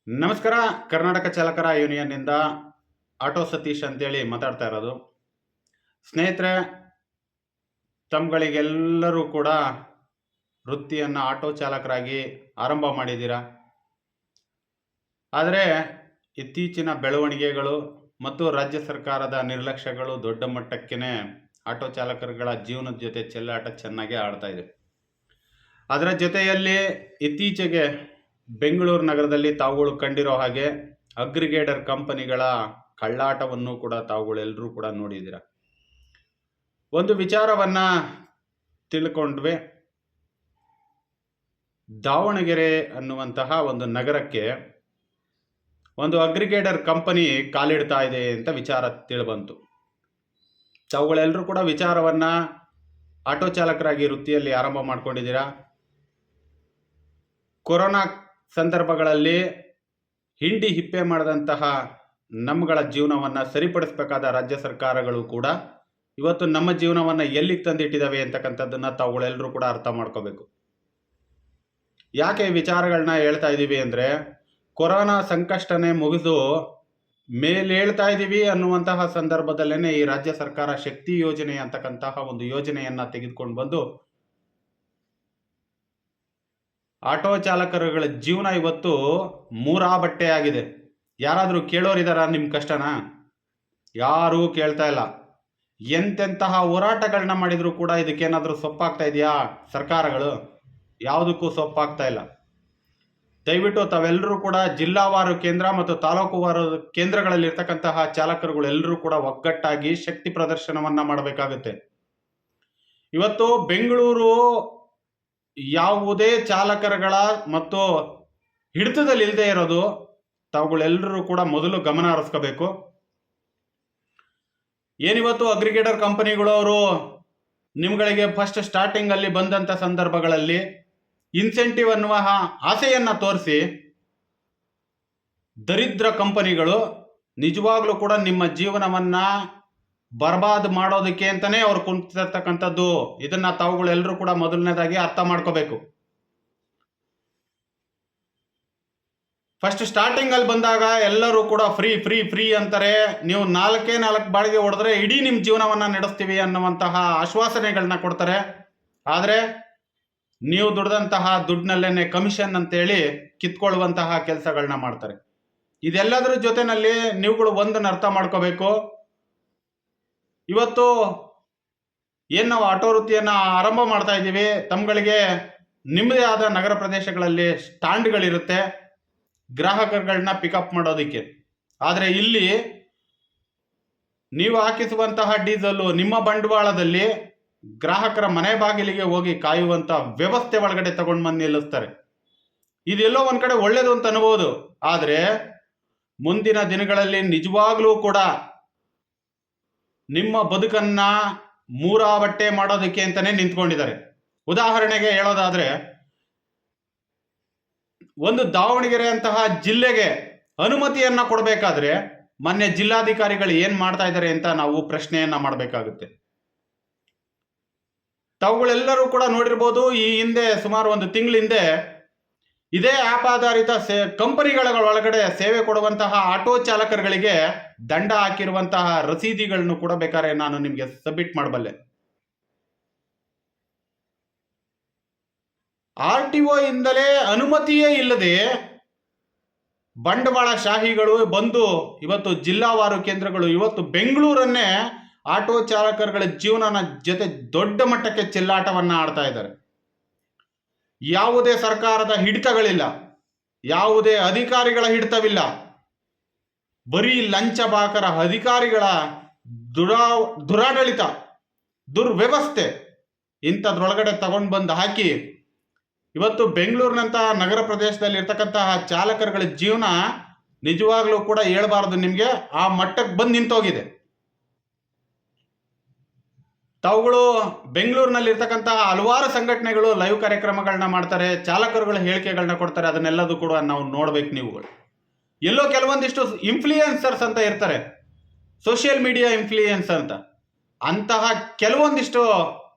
ನಮಸ್ಕಾರ. ಕರ್ನಾಟಕ ಚಾಲಕರ ಯೂನಿಯನ್ನಿಂದ ಆಟೋ ಸತೀಶ್ ಅಂತೇಳಿ ಮಾತಾಡ್ತಾ ಇರೋದು. ಸ್ನೇಹಿತರೆ, ತಮ್ಗಳಿಗೆಲ್ಲರೂ ಕೂಡ ವೃತ್ತಿಯನ್ನು ಆಟೋ ಚಾಲಕರಾಗಿ ಆರಂಭ ಮಾಡಿದ್ದೀರಾ. ಆದರೆ ಇತ್ತೀಚಿನ ಬೆಳವಣಿಗೆಗಳು ಮತ್ತು ರಾಜ್ಯ ಸರ್ಕಾರದ ನಿರ್ಲಕ್ಷ್ಯಗಳು ದೊಡ್ಡ ಮಟ್ಟಕ್ಕೆ ಆಟೋ ಚಾಲಕರುಗಳ ಜೀವನದ ಜೊತೆ ಚೆಲ್ಲಾಟ ಚೆನ್ನಾಗಿ ಆಡ್ತಾ ಇದೆ. ಅದರ ಜೊತೆಯಲ್ಲಿ ಇತ್ತೀಚೆಗೆ ಬೆಂಗಳೂರು ನಗರದಲ್ಲಿ ತಾವುಗಳು ಕಂಡಿರೋ ಹಾಗೆ ಅಗ್ರಿಗೇಟರ್ ಕಂಪನಿಗಳ ಕಳ್ಳಾಟವನ್ನು ಕೂಡ ತಾವುಗಳೆಲ್ಲರೂ ಕೂಡ ನೋಡಿದ್ದೀರ. ಒಂದು ವಿಚಾರವನ್ನ ತಿಳ್ಕೊಂಡ್ವಿ. ದಾವಣಗೆರೆ ಅನ್ನುವಂತಹ ಒಂದು ನಗರಕ್ಕೆ ಒಂದು ಅಗ್ರಿಗೇಟರ್ ಕಂಪನಿ ಕಾಲಿಡ್ತಾ ಇದೆ ಅಂತ ವಿಚಾರ ತಿಳಿಬಂತು. ತಾವುಗಳೆಲ್ಲರೂ ಕೂಡ ವಿಚಾರವನ್ನ ಆಟೋ ಚಾಲಕರಾಗಿ ವೃತ್ತಿಯಲ್ಲಿ ಆರಂಭ ಮಾಡ್ಕೊಂಡಿದ್ದೀರಾ. ಕೊರೋನಾ ಸಂದರ್ಭಗಳಲ್ಲಿ ಹಿಂಡಿ ಹಿಪ್ಪೆ ಮಾಡಿದಂತಹ ನಮ್ಮಗಳ ಜೀವನವನ್ನು ಸರಿಪಡಿಸಬೇಕಾದ ರಾಜ್ಯ ಸರ್ಕಾರಗಳು ಕೂಡ ಇವತ್ತು ನಮ್ಮ ಜೀವನವನ್ನು ಎಲ್ಲಿಗೆ ತಂದಿಟ್ಟಿದ್ದಾವೆ ಅಂತಕ್ಕಂಥದ್ದನ್ನು ತಾವುಗಳೆಲ್ಲರೂ ಕೂಡ ಅರ್ಥ ಮಾಡ್ಕೋಬೇಕು. ಯಾಕೆ ಈ ವಿಚಾರಗಳನ್ನ ಹೇಳ್ತಾ ಇದ್ದೀವಿ ಅಂದರೆ, ಕೊರೋನಾ ಸಂಕಷ್ಟನೇ ಮುಗಿದು ಮೇಲೇಳ್ತಾ ಇದ್ದೀವಿ ಅನ್ನುವಂತಹ ಸಂದರ್ಭದಲ್ಲೇ ಈ ರಾಜ್ಯ ಸರ್ಕಾರ ಶಕ್ತಿ ಯೋಜನೆ ಅಂತಕ್ಕಂತಹ ಒಂದು ಯೋಜನೆಯನ್ನು ತೆಗೆದುಕೊಂಡು ಬಂದು ಆಟೋ ಚಾಲಕರುಗಳ ಜೀವನ ಇವತ್ತು ಮೂರಾ ಬಟ್ಟೆ ಆಗಿದೆ. ಯಾರಾದರೂ ಕೇಳೋರಿದಾರ ನಿಮ್ಮ ಕಷ್ಟನ? ಯಾರೂ ಕೇಳ್ತಾ ಇಲ್ಲ. ಎಂತೆಂತಹ ಹೋರಾಟಗಳನ್ನ ಮಾಡಿದ್ರು ಕೂಡ ಇದಕ್ಕೇನಾದರೂ ಸೊಪ್ಪಾಗ್ತಾ ಇದೆಯಾ ಸರ್ಕಾರಗಳು? ಯಾವುದಕ್ಕೂ ಸೊಪ್ಪಾಗ್ತಾ ಇಲ್ಲ. ದಯವಿಟ್ಟು ತಾವೆಲ್ಲರೂ ಕೂಡ ಜಿಲ್ಲಾವಾರು ಕೇಂದ್ರ ಮತ್ತು ತಾಲೂಕುವಾರು ಕೇಂದ್ರಗಳಲ್ಲಿರ್ತಕ್ಕಂತಹ ಚಾಲಕರುಗಳು ಎಲ್ಲರೂ ಕೂಡ ಒಗ್ಗಟ್ಟಾಗಿ ಶಕ್ತಿ ಪ್ರದರ್ಶನವನ್ನ ಮಾಡಬೇಕಾಗುತ್ತೆ. ಇವತ್ತು ಬೆಂಗಳೂರು ಯಾವುದೇ ಚಾಲಕರುಗಳ ಮತ್ತು ಹಿಡಿತದಲ್ಲಿ ಇಲ್ಲದೆ ಇರೋದು ತಾವುಗಳೆಲ್ಲರೂ ಕೂಡ ಮೊದಲು ಗಮನ ಹರಿಸ್ಕೋಬೇಕು. ಏನಿವತ್ತು ಅಗ್ರಿಗೇಟರ್ ಕಂಪನಿಗಳು ಅವರು ನಿಮ್ಗಳಿಗೆ ಫಸ್ಟ್ ಸ್ಟಾರ್ಟಿಂಗ್ ಅಲ್ಲಿ ಬಂದಂತ ಸಂದರ್ಭಗಳಲ್ಲಿ ಇನ್ಸೆಂಟಿವ್ ಅನ್ನುವ ಆಸೆಯನ್ನ ತೋರಿಸಿ ದರಿದ್ರ ಕಂಪನಿಗಳು ನಿಜವಾಗ್ಲೂ ಕೂಡ ನಿಮ್ಮ ಜೀವನವನ್ನ ಬರ್ಬಾದ್ ಮಾಡೋದಕ್ಕೆ ಅಂತಾನೆ ಅವ್ರು ಕುಂತಿರ್ತಕ್ಕಂಥದ್ದು. ಇದನ್ನ ತಾವುಗಳೆಲ್ಲರೂ ಕೂಡ ಮೊದಲನೇದಾಗಿ ಅರ್ಥ ಮಾಡ್ಕೋಬೇಕು. ಫಸ್ಟ್ ಸ್ಟಾರ್ಟಿಂಗ್ ಅಲ್ಲಿ ಬಂದಾಗ ಎಲ್ಲರೂ ಕೂಡ ಫ್ರೀ ಫ್ರೀ ಫ್ರೀ ಅಂತಾರೆ. ನೀವು 4 ಬಾಡಿಗೆ ಹೊಡೆದ್ರೆ ಇಡೀ ನಿಮ್ಮ ಜೀವನವನ್ನ ನಡೆಸ್ತೀವಿ ಅನ್ನುವಂತಹ ಆಶ್ವಾಸನೆಗಳನ್ನ ಕೊಡ್ತಾರೆ. ಆದರೆ ನೀವು ದುಡ್ದಂತಹ ದುಡ್ಡಿನಲ್ಲೇನೆ ಕಮಿಷನ್ ಅಂತೇಳಿ ಕಿತ್ಕೊಳ್ಳುವಂತಹ ಕೆಲಸಗಳನ್ನ ಮಾಡ್ತಾರೆ. ಇದೆಲ್ಲದರ ಜೊತೆನಲ್ಲಿ ನೀವುಗಳು ಒಂದನ್ನು ಅರ್ಥ ಮಾಡ್ಕೋಬೇಕು. ಇವತ್ತು ಏನು ನಾವು ಆಟೋ ವೃತ್ತಿಯನ್ನು ಆರಂಭ ಮಾಡ್ತಾ ಇದ್ದೀವಿ, ತಮ್ಗಳಿಗೆ ನಿಮ್ಮದೇ ಆದ ನಗರ ಪ್ರದೇಶಗಳಲ್ಲಿ ಸ್ಟ್ಯಾಂಡ್ಗಳಿರುತ್ತೆ ಗ್ರಾಹಕರುಗಳನ್ನ ಪಿಕಪ್ ಮಾಡೋದಕ್ಕೆ. ಆದರೆ ಇಲ್ಲಿ ನೀವು ಹಾಕಿಸುವಂತಹ ಡೀಸೆಲ್ ನಿಮ್ಮ ಬಂಡವಾಳದಲ್ಲಿ ಗ್ರಾಹಕರ ಮನೆ ಬಾಗಿಲಿಗೆ ಹೋಗಿ ಕಾಯುವಂತ ವ್ಯವಸ್ಥೆ ಒಳಗಡೆ ತಗೊಂಡು ಬಂದು ನಿಲ್ಲಿಸ್ತಾರೆ. ಇದೆಲ್ಲೋ ಒಂದ್ ಕಡೆ ಒಳ್ಳೇದು ಅಂತ ಅನ್ಬೋದು. ಆದರೆ ಮುಂದಿನ ದಿನಗಳಲ್ಲಿ ನಿಜವಾಗ್ಲೂ ಕೂಡ ನಿಮ್ಮ ಬದುಕನ್ನ ಮೂರಾ ಬಟ್ಟೆ ಮಾಡೋದಕ್ಕೆ ಅಂತಾನೆ ನಿಂತ್ಕೊಂಡಿದ್ದಾರೆ. ಉದಾಹರಣೆಗೆ ಹೇಳೋದಾದ್ರೆ, ಒಂದು ದಾವಣಗೆರೆ ಅಂತಹ ಜಿಲ್ಲೆಗೆ ಅನುಮತಿಯನ್ನ ಕೊಡಬೇಕಾದ್ರೆ ಮೊನ್ನೆ ಜಿಲ್ಲಾಧಿಕಾರಿಗಳು ಏನ್ ಮಾಡ್ತಾ ಇದ್ದಾರೆ ಅಂತ ನಾವು ಪ್ರಶ್ನೆಯನ್ನ ಮಾಡಬೇಕಾಗುತ್ತೆ. ತಾವುಗಳೆಲ್ಲರೂ ಕೂಡ ನೋಡಿರ್ಬೋದು, ಈ ಹಿಂದೆ ಸುಮಾರು 1 ತಿಂಗಳ ಹಿಂದೆ ಇದೇ ಆಪ್ ಆಧಾರಿತ ಕಂಪನಿಗಳ ಒಳಗಡೆ ಸೇವೆ ಕೊಡುವಂತಹ ಆಟೋ ಚಾಲಕರುಗಳಿಗೆ ದಂಡ ಹಾಕಿರುವಂತಹ ರಸೀದಿಗಳನ್ನು ಕೂಡ ಬೇಕಾದ್ರೆ ನಾನು ನಿಮಗೆ ಸಬ್ಮಿಟ್ ಮಾಡಬಲ್ಲೆ. RTO ಇಂದಲೇ ಅನುಮತಿಯೇ ಇಲ್ಲದೆ ಬಂಡವಾಳ ಶಾಹಿಗಳು ಬಂದು ಇವತ್ತು ಜಿಲ್ಲಾವಾರು ಕೇಂದ್ರಗಳು ಇವತ್ತು ಬೆಂಗಳೂರನ್ನೇ ಆಟೋ ಚಾಲಕರುಗಳ ಜೀವನನ ಜೊತೆ ದೊಡ್ಡ ಮಟ್ಟಕ್ಕೆ ಚೆಲ್ಲಾಟವನ್ನ ಆಡ್ತಾ ಇದ್ದಾರೆ. ಯಾವುದೇ ಸರ್ಕಾರದ ಹಿಡಿತಗಳಿಲ್ಲ, ಯಾವುದೇ ಅಧಿಕಾರಿಗಳ ಹಿಡಿತವಿಲ್ಲ. ಬರೀ ಲಂಚಬಾಕರ ಅಧಿಕಾರಿಗಳ ದುರಾಡಳಿತ, ದುರ್ವ್ಯವಸ್ಥೆ ಇಂಥದ್ರೊಳಗಡೆ ತಗೊಂಡು ಬಂದು ಹಾಕಿ ಇವತ್ತು ಬೆಂಗಳೂರಿನಂತಹ ನಗರ ಪ್ರದೇಶದಲ್ಲಿ ಇರ್ತಕ್ಕಂತಹ ಚಾಲಕರುಗಳ ಜೀವನ ನಿಜವಾಗ್ಲೂ ಕೂಡ ಹೇಳ್ಬಾರ್ದು, ನಿಮಗೆ ಆ ಮಟ್ಟಕ್ಕೆ ಬಂದು ನಿಂತೋಗಿದೆ. ತಾವುಗಳು ಬೆಂಗಳೂರಿನಲ್ಲಿ ಇರ್ತಕ್ಕಂತಹ ಹಲವಾರು ಸಂಘಟನೆಗಳು ಲೈವ್ ಕಾರ್ಯಕ್ರಮಗಳನ್ನ ಮಾಡ್ತಾರೆ, ಚಾಲಕರುಗಳ ಹೇಳಿಕೆಗಳನ್ನ ಕೊಡ್ತಾರೆ. ಅದನ್ನೆಲ್ಲದೂ ಕೂಡ ನಾವು ನೋಡ್ಬೇಕು. ನೀವುಗಳು ಎಲ್ಲೋ ಕೆಲವೊಂದಿಷ್ಟು ಇನ್ಫ್ಲೂಯೆನ್ಸರ್ಸ್ ಅಂತ ಇರ್ತಾರೆ, ಸೋಷಿಯಲ್ ಮೀಡಿಯಾ ಇನ್ಫ್ಲೂಯೆನ್ಸ್ ಅಂತ. ಅಂತಹ ಕೆಲವೊಂದಿಷ್ಟು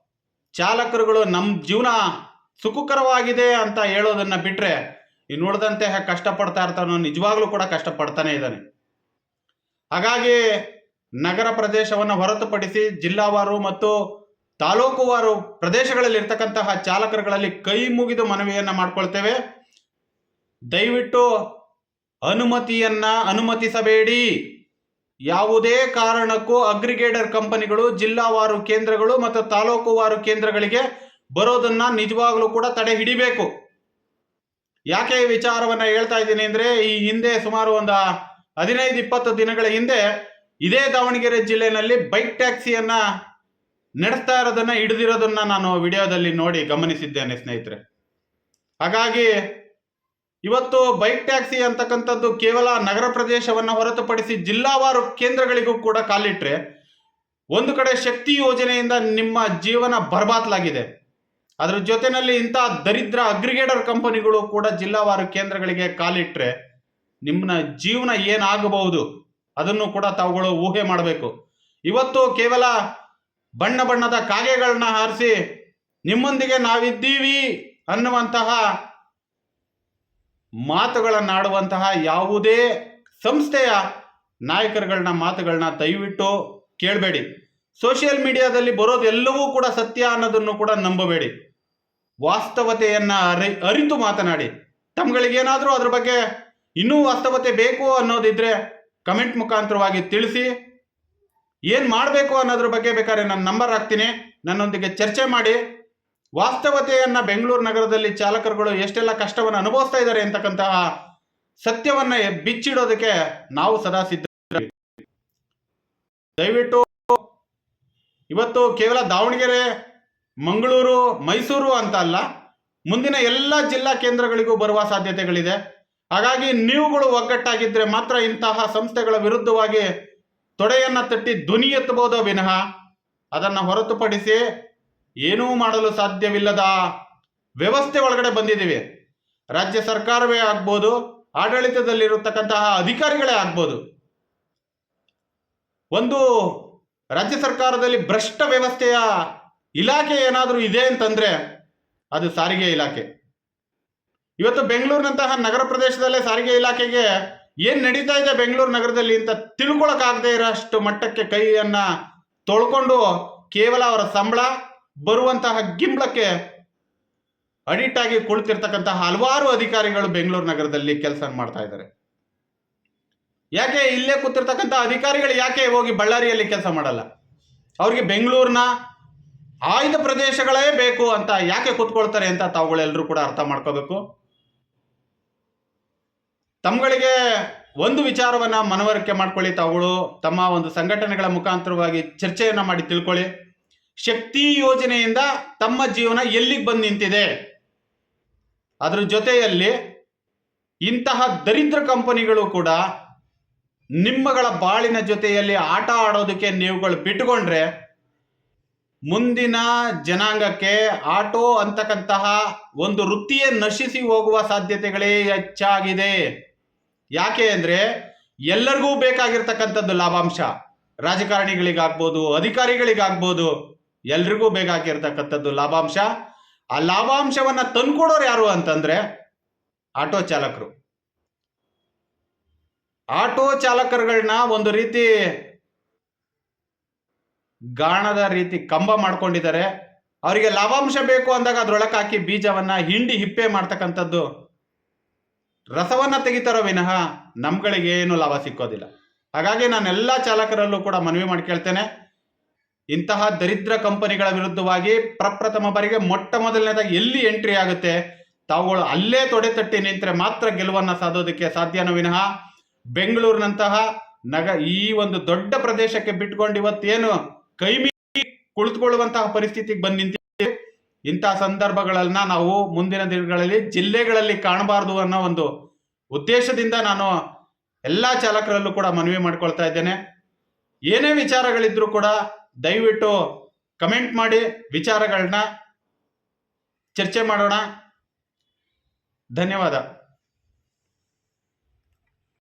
ಚಾಲಕರುಗಳು ನಮ್ಮ ಜೀವನ ಸುಖಕರವಾಗಿದೆ ಅಂತ ಹೇಳೋದನ್ನ ಬಿಟ್ರೆ ಇನ್ನು ಉಳಿದಂತೆ ಕಷ್ಟಪಡ್ತಾ ಇರ್ತಾನೋ ನಿಜವಾಗ್ಲೂ ಕೂಡ ಕಷ್ಟಪಡ್ತಾನೆ ಇದ್ದಾನೆ. ಹಾಗಾಗಿ ನಗರ ಪ್ರದೇಶವನ್ನು ಹೊರತುಪಡಿಸಿ ಜಿಲ್ಲಾವಾರು ಮತ್ತು ತಾಲೂಕುವಾರು ಪ್ರದೇಶಗಳಲ್ಲಿ ಇರ್ತಕ್ಕಂತಹ ಚಾಲಕರುಗಳಲ್ಲಿ ಕೈ ಮುಗಿದು ಮನವಿಯನ್ನ ಮಾಡ್ಕೊಳ್ತೇವೆ. ದಯವಿಟ್ಟು ಅನುಮತಿಸಬೇಡಿ. ಯಾವುದೇ ಕಾರಣಕ್ಕೂ ಅಗ್ರಿಗೇಟರ್ ಕಂಪನಿಗಳು ಜಿಲ್ಲಾವಾರು ಕೇಂದ್ರಗಳು ಮತ್ತು ತಾಲೂಕುವಾರು ಕೇಂದ್ರಗಳಿಗೆ ಬರೋದನ್ನ ನಿಜವಾಗ್ಲೂ ಕೂಡ ತಡೆ ಹಿಡಿಬೇಕು. ಯಾಕೆ ಈ ವಿಚಾರವನ್ನ ಹೇಳ್ತಾ ಇದ್ದೀನಿ ಅಂದ್ರೆ, ಈ ಹಿಂದೆ ಸುಮಾರು ಒಂದು 15-20 ದಿನಗಳ ಹಿಂದೆ ಇದೇ ದಾವಣಗೆರೆ ಜಿಲ್ಲೆಯಲ್ಲಿ ಬೈಕ್ ಟ್ಯಾಕ್ಸಿಯನ್ನ ನಡೆಸ್ತಾ ಇರೋದನ್ನ ಹಿಡಿದಿರೋದನ್ನ ನಾನು ವಿಡಿಯೋದಲ್ಲಿ ನೋಡಿ ಗಮನಿಸಿದ್ದೇನೆ ಸ್ನೇಹಿತರೆ. ಹಾಗಾಗಿ ಇವತ್ತು ಬೈಕ್ ಟ್ಯಾಕ್ಸಿ ಅಂತಕ್ಕಂಥದ್ದು ಕೇವಲ ನಗರ ಪ್ರದೇಶವನ್ನ ಹೊರತುಪಡಿಸಿ ಜಿಲ್ಲಾವಾರು ಕೇಂದ್ರಗಳಿಗೂ ಕೂಡ ಕಾಲಿಟ್ರೆ, ಒಂದು ಕಡೆ ಶಕ್ತಿ ಯೋಜನೆಯಿಂದ ನಿಮ್ಮ ಜೀವನ ಬರ್ಬಾದ್ಲಾಗಿದೆ. ಅದರ ಜೊತೆಯಲ್ಲಿ ಇಂಥ ದರಿದ್ರ ಅಗ್ರಿಗೇಟರ್ ಕಂಪನಿಗಳು ಕೂಡ ಜಿಲ್ಲಾವಾರು ಕೇಂದ್ರಗಳಿಗೆ ಕಾಲಿಟ್ರೆ ನಿಮ್ಮ ಜೀವನ ಏನಾಗಬಹುದು ಅದನ್ನು ಕೂಡ ತಾವುಗಳು ಊಹೆ ಮಾಡಬೇಕು. ಇವತ್ತು ಕೇವಲ ಬಣ್ಣ ಬಣ್ಣದ ಕಾಗೆಗಳನ್ನ ಹಾರಿಸಿ ನಿಮ್ಮೊಂದಿಗೆ ನಾವಿದ್ದೀವಿ ಅನ್ನುವಂತಹ ಮಾತುಗಳನ್ನಾಡುವಂತಹ ಯಾವುದೇ ಸಂಸ್ಥೆಯ ನಾಯಕರುಗಳನ್ನ ಮಾತುಗಳನ್ನ ದಯವಿಟ್ಟು ಕೇಳಬೇಡಿ. ಸೋಷಿಯಲ್ ಮೀಡಿಯಾದಲ್ಲಿ ಬರೋದೆಲ್ಲವೂ ಕೂಡ ಸತ್ಯ ಅನ್ನೋದನ್ನು ಕೂಡ ನಂಬಬೇಡಿ. ವಾಸ್ತವತೆಯನ್ನ ಅರಿತು ಮಾತನಾಡಿ. ತಮ್ಗಳಿಗೇನಾದರೂ ಅದ್ರ ಬಗ್ಗೆ ಇನ್ನೂ ವಾಸ್ತವತೆ ಬೇಕು ಅನ್ನೋದಿದ್ರೆ ಕಮೆಂಟ್ ಮುಖಾಂತರವಾಗಿ ತಿಳಿಸಿ. ಏನು ಮಾಡಬೇಕು ಅನ್ನೋದ್ರ ಬಗ್ಗೆ ಬೇಕಾದ್ರೆ ನನ್ನ ನಂಬರ್ ಹಾಕ್ತೀನಿ, ನನ್ನೊಂದಿಗೆ ಚರ್ಚೆ ಮಾಡಿ. ವಾಸ್ತವತೆಯನ್ನ ಬೆಂಗಳೂರು ನಗರದಲ್ಲಿ ಚಾಲಕರುಗಳು ಎಷ್ಟೆಲ್ಲ ಕಷ್ಟವನ್ನು ಅನುಭವಿಸ್ತಾ ಇದ್ದಾರೆ ಅಂತಕ್ಕಂತಹ ಸತ್ಯವನ್ನ ಬಿಚ್ಚಿಡೋದಕ್ಕೆ ನಾವು ಸದಾ ಸಿದ್ಧ. ದಯವಿಟ್ಟು ಇವತ್ತು ಕೇವಲ ದಾವಣಗೆರೆ, ಮಂಗಳೂರು, ಮೈಸೂರು ಅಂತ ಅಲ್ಲ, ಮುಂದಿನ ಎಲ್ಲ ಜಿಲ್ಲಾ ಕೇಂದ್ರಗಳಿಗೂ ಬರುವ ಸಾಧ್ಯತೆಗಳಿದೆ. ಹಾಗಾಗಿ ನೀವುಗಳು ಒಗ್ಗಟ್ಟಾಗಿದ್ದರೆ ಮಾತ್ರ ಇಂತಹ ಸಂಸ್ಥೆಗಳ ವಿರುದ್ಧವಾಗಿ ತೊಡೆಯನ್ನ ತಟ್ಟಿ ಧ್ವನಿ ಎತ್ತಬಹುದೋ ವಿನಃ ಅದನ್ನು ಹೊರತುಪಡಿಸಿ ಏನೂ ಮಾಡಲು ಸಾಧ್ಯವಿಲ್ಲದ ವ್ಯವಸ್ಥೆ ಒಳಗಡೆ ಬಂದಿದ್ದೀವಿ. ರಾಜ್ಯ ಸರ್ಕಾರವೇ ಆಗ್ಬೋದು, ಆಡಳಿತದಲ್ಲಿರತಕ್ಕಂತಹ ಅಧಿಕಾರಿಗಳೇ ಆಗ್ಬೋದು. ಒಂದು ರಾಜ್ಯ ಸರ್ಕಾರದಲ್ಲಿ ಭ್ರಷ್ಟ ವ್ಯವಸ್ಥೆಯ ಇಲಾಖೆ ಏನಾದರೂ ಇದೆ ಅಂತಂದ್ರೆ ಅದು ಸಾರಿಗೆ ಇಲಾಖೆ. ಇವತ್ತು ಬೆಂಗಳೂರಿನಂತಹ ನಗರ ಪ್ರದೇಶದಲ್ಲೇ ಸಾರಿಗೆ ಇಲಾಖೆಗೆ ಏನ್ ನಡೀತಾ ಇದೆ ಬೆಂಗಳೂರು ನಗರದಲ್ಲಿ ಅಂತ ತಿಳ್ಕೊಳಕ್ಕಾಗದೇ ಇರೋಷ್ಟು ಮಟ್ಟಕ್ಕೆ ಕೈಯನ್ನ ತೊಳ್ಕೊಂಡು ಕೇವಲ ಅವರ ಸಂಬಳ ಬರುವಂತಹ ಗಿಂಬಳಕ್ಕೆ ಅಡಿಕ್ಟ್ ಆಗಿ ಕುಳಿತಿರ್ತಕ್ಕಂತಹ ಹಲವಾರು ಅಧಿಕಾರಿಗಳು ಬೆಂಗಳೂರು ನಗರದಲ್ಲಿ ಕೆಲಸ ಮಾಡ್ತಾ ಇದ್ದಾರೆ. ಯಾಕೆ ಇಲ್ಲೇ ಕೂತಿರ್ತಕ್ಕಂಥ ಅಧಿಕಾರಿಗಳು ಯಾಕೆ ಹೋಗಿ ಬಳ್ಳಾರಿಯಲ್ಲಿ ಕೆಲಸ ಮಾಡಲ್ಲ? ಅವ್ರಿಗೆ ಬೆಂಗಳೂರಿನ ಆಯ್ದ ಪ್ರದೇಶಗಳೇ ಬೇಕು ಅಂತ ಯಾಕೆ ಕೂತ್ಕೊಳ್ತಾರೆ ಅಂತ ತಾವುಗಳೆಲ್ಲರೂ ಕೂಡ ಅರ್ಥ ಮಾಡ್ಕೋಬೇಕು. ತಮ್ಮಗಳಿಗೆ ಒಂದು ವಿಚಾರವನ್ನ ಮನವರಿಕೆ ಮಾಡ್ಕೊಳ್ಳಿ. ತಾವುಗಳು ತಮ್ಮ ಒಂದು ಸಂಘಟನೆಗಳ ಮುಖಾಂತರವಾಗಿ ಚರ್ಚೆಯನ್ನ ಮಾಡಿ ತಿಳ್ಕೊಳ್ಳಿ. ಶಕ್ತಿ ಯೋಜನೆಯಿಂದ ತಮ್ಮ ಜೀವನ ಎಲ್ಲಿಗೆ ಬಂದು ನಿಂತಿದೆ, ಅದ್ರ ಜೊತೆಯಲ್ಲಿ ಇಂತಹ ದರಿದ್ರ ಕಂಪನಿಗಳು ಕೂಡ ನಿಮ್ಮಗಳ ಬಾಳಿನ ಜೊತೆಯಲ್ಲಿ ಆಟ ಆಡೋದಕ್ಕೆ ನೀವುಗಳು ಬಿಟ್ಟುಕೊಂಡ್ರೆ ಮುಂದಿನ ಜನಾಂಗಕ್ಕೆ ಆಟೋ ಅಂತಕ್ಕಂತಹ ಒಂದು ವೃತ್ತಿಯೇ ನಶಿಸಿ ಹೋಗುವ ಸಾಧ್ಯತೆಗಳೇ ಹೆಚ್ಚಾಗಿದೆ. ಯಾಕೆ ಅಂದ್ರೆ ಎಲ್ಲರಿಗೂ ಬೇಕಾಗಿರ್ತಕ್ಕಂಥದ್ದು ಲಾಭಾಂಶ. ರಾಜಕಾರಣಿಗಳಿಗಾಗ್ಬೋದು, ಅಧಿಕಾರಿಗಳಿಗಾಗ್ಬೋದು, ಎಲ್ರಿಗೂ ಬೇಕಾಗಿರ್ತಕ್ಕಂಥದ್ದು ಲಾಭಾಂಶ. ಆ ಲಾಭಾಂಶವನ್ನ ತಂದ್ಕೊಡೋರು ಯಾರು ಅಂತಂದ್ರೆ ಆಟೋ ಚಾಲಕರು. ಆಟೋ ಚಾಲಕರುಗಳನ್ನ ಒಂದು ರೀತಿ ಗಾಣದ ರೀತಿ ಕಂಬ ಮಾಡ್ಕೊಂಡಿದ್ದಾರೆ. ಅವರಿಗೆ ಲಾಭಾಂಶ ಬೇಕು ಅಂದಾಗ ಅದ್ರೊಳಕ್ಕೆ ಹಾಕಿ ಬೀಜವನ್ನ ಹಿಂಡಿ ಹಿಪ್ಪೆ ಮಾಡ್ತಕ್ಕಂಥದ್ದು ರಸವನ್ನ ತೆಗಿತಾರೋ ವಿನಃ ನಮ್ಗಳಿಗೆ ಏನು ಲಾಭ ಸಿಕ್ಕೋದಿಲ್ಲ. ಹಾಗಾಗಿ ನಾನೆಲ್ಲ ಚಾಲಕರಲ್ಲೂ ಕೂಡ ಮನವಿ ಮಾಡಿ ಕೇಳ್ತೇನೆ, ಇಂತಹ ದರಿದ್ರ ಕಂಪನಿಗಳ ವಿರುದ್ಧವಾಗಿ ಪ್ರಪ್ರಥಮ ಬಾರಿಗೆ ಮೊಟ್ಟ ಮೊದಲನೇದಾಗಿ ಎಲ್ಲಿ ಎಂಟ್ರಿ ಆಗುತ್ತೆ ತಾವುಗಳು ಅಲ್ಲೇ ತೊಡೆ ತಟ್ಟಿ ನಿಂತರೆ ಮಾತ್ರ ಗೆಲುವನ್ನ ಸಾಧೋದಕ್ಕೆ ಸಾಧ್ಯನೋ ವಿನಃ ಬೆಂಗಳೂರಿನಂತಹ ಈ ಒಂದು ದೊಡ್ಡ ಪ್ರದೇಶಕ್ಕೆ ಬಿಟ್ಕೊಂಡು ಇವತ್ತೇನು ಕೈ ಮೀರಿ ಕುಳಿತುಕೊಳ್ಳುವಂತಹ ಪರಿಸ್ಥಿತಿಗೆ ಬಂದು ನಿಂತಿದೆ. ಇಂತಹ ಸಂದರ್ಭಗಳನ್ನ ನಾವು ಮುಂದಿನ ದಿನಗಳಲ್ಲಿ ಜಿಲ್ಲೆಗಳಲ್ಲಿ ಕಾಣಬಾರದು ಅನ್ನೋ ಒಂದು ಉದ್ದೇಶದಿಂದ ನಾನು ಎಲ್ಲ ಚಾಲಕರಲ್ಲೂ ಕೂಡ ಮನವಿ ಮಾಡ್ಕೊಳ್ತಾ ಇದ್ದೇನೆ. ಏನೇ ವಿಚಾರಗಳಿದ್ರು ಕೂಡ ದಯವಿಟ್ಟು ಕಮೆಂಟ್ ಮಾಡಿ ವಿಚಾರಗಳನ್ನ ಚರ್ಚೆ ಮಾಡೋಣ. ಧನ್ಯವಾದ.